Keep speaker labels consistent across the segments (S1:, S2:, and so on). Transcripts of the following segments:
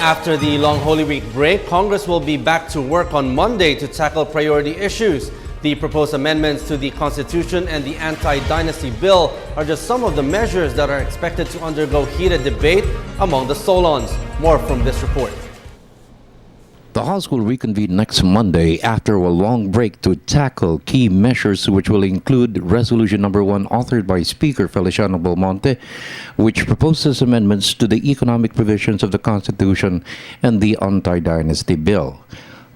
S1: After the long Holy Week break, Congress will be back to work on Monday to tackle priority issues. The proposed amendments to the Constitution and the Anti-Dynasty Bill are just some of the measures that are expected to undergo heated debate among the Solons. More from this report.
S2: The House will reconvene next Monday after a long break to tackle key measures, which will include Resolution Number 1 authored by Speaker Feliciano Belmonte, which proposes amendments to the economic provisions of the Constitution and the Anti-Dynasty Bill.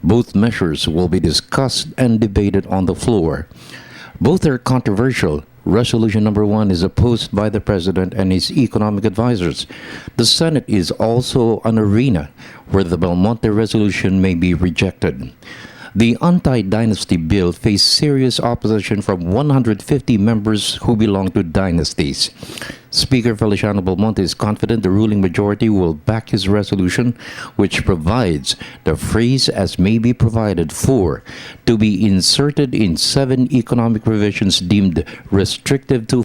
S2: Both measures will be discussed and debated on the floor. Both are controversial. Resolution Number 1 is opposed by the President and his economic advisors. The Senate is also an arena where the Belmonte resolution may be rejected. The Anti-Dynasty Bill faced serious opposition from 150 members who belong to dynasties. Speaker Feliciano Belmonte is confident the ruling majority will back his resolution, which provides the phrase "as may be provided for" to be inserted in 7 economic provisions deemed restrictive to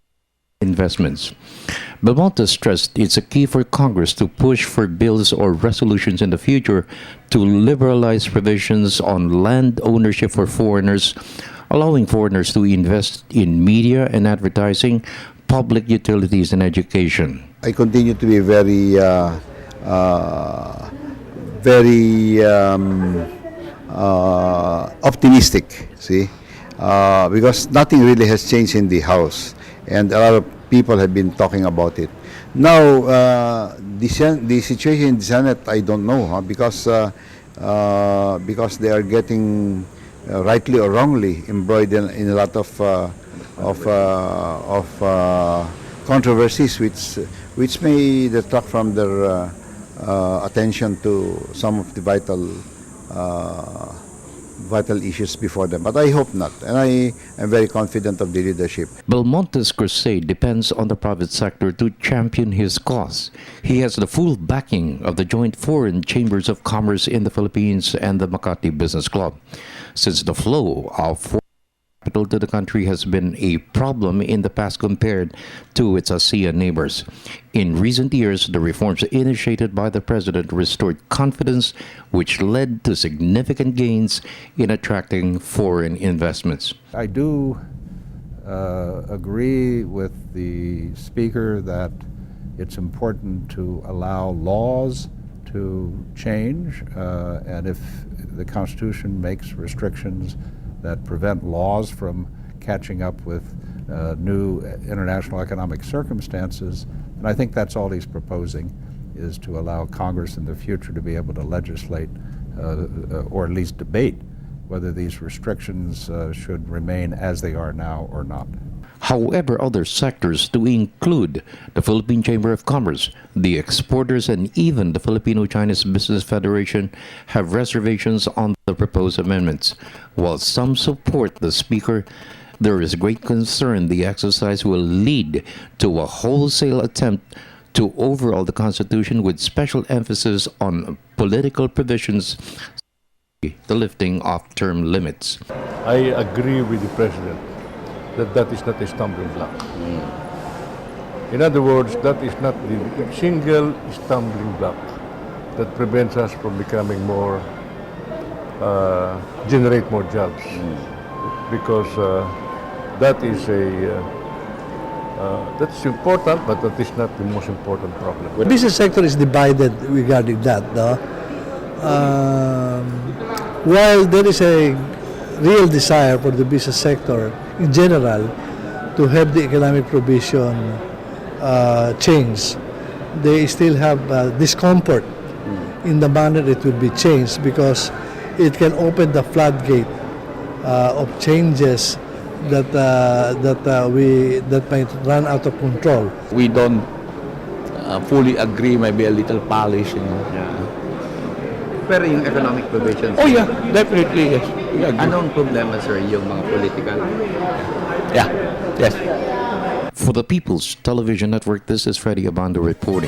S2: investments. Belmonte stressed it's a key for Congress to push for bills or resolutions in the future to liberalize provisions on land ownership for foreigners, allowing foreigners to invest in media and advertising, public utilities, and education.
S3: I continue to be very optimistic, because nothing really has changed in the House, and a lot of people have been talking about it. Now, the situation in the Senate, I don't know, because they are getting, rightly or wrongly, embroiled in a lot of controversies, which may detract from their attention to some of the vital issues before them. But I hope not, and I am very confident of the leadership.
S2: Belmonte's crusade depends on the private sector to champion his cause. He has the full backing of the joint foreign chambers of commerce in the Philippines and the Makati Business Club, since the flow of foreign capital to the country has been a problem in the past compared to its ASEAN neighbors. In recent years, the reforms initiated by the President restored confidence, which led to significant gains in attracting foreign investments.
S4: I do agree with the Speaker that it's important to allow laws to change, and if the Constitution makes restrictions that prevent laws from catching up with new international economic circumstances. And I think that's all he's proposing, is to allow Congress in the future to be able to legislate or at least debate whether these restrictions should remain as they are now or not.
S2: However, other sectors, to include the Philippine Chamber of Commerce, the exporters, and even the Filipino-Chinese Business Federation have reservations on the proposed amendments. While some support the Speaker, there is great concern the exercise will lead to a wholesale attempt to overhaul the Constitution with special emphasis on political provisions, the lifting of term limits.
S5: I agree with the President that is not a stumbling block. In other words, that is not the single stumbling block that prevents us from becoming more, generate more jobs. Because that is that's important, but that is not the most important problem.
S6: The business sector is divided regarding that. No? While there is a real desire for the business sector in general to have the economic provision changed, they still have discomfort in the manner it will be changed, because it can open the floodgate of changes that might run out of control.
S7: We don't fully agree, maybe a little polish, you know.
S8: Pero yung economic provisions.
S7: Oh yeah, definitely, yes.
S8: Anong problema, sir, yung mga political?
S7: Yeah, yes.
S2: For the People's Television Network, this is Freddie Abando reporting.